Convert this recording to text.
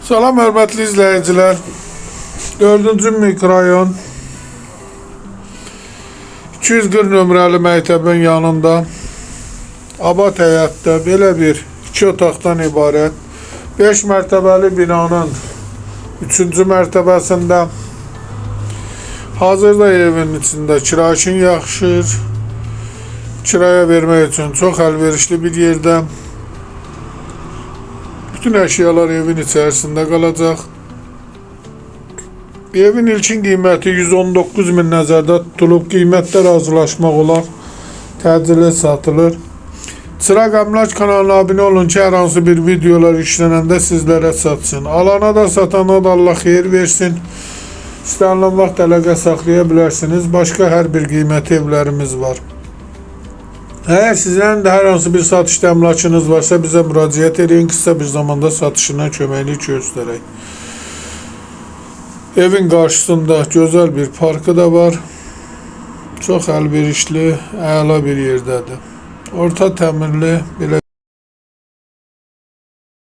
Salam hörmətli izləyicilər. 4-cü mikrorayon 240 nömrəli məktəbin yanında abad həyətdə belə bir 2 otaqdan ibarət 5 mərtəbəli binanın 3-cü mərtəbəsində hazırda evin içində kiraşın yaxşır, kiraya vermək üçün çox əlverişli bir yerdə. Bütün əşyalar evin içərisində qalacaq. Evin ilkin qiyməti 119.000 nəzərdə tutulub, qiymətdə razılaşmaq olar, təcili satılır. Çıraq Əmlak kanalına abunə olun ki, hər hansı bir videolar işlənəndə sizlərə satsın. Alana da satana da Allah xeyir versin. İstənilən vaxt əlaqə saxlaya bilərsiniz. Başqa hər bir qiymətli evlərimiz var. Əgər sizlərin də hər hansı bir satışda əmlakınız varsa bizə müraciət edin, qısa bir zamanda satışına köməklik göstərək. Evin qarşısında gözəl bir parkı da var. Çox əlverişli, əla bir yerdədir. Orta təmirli belə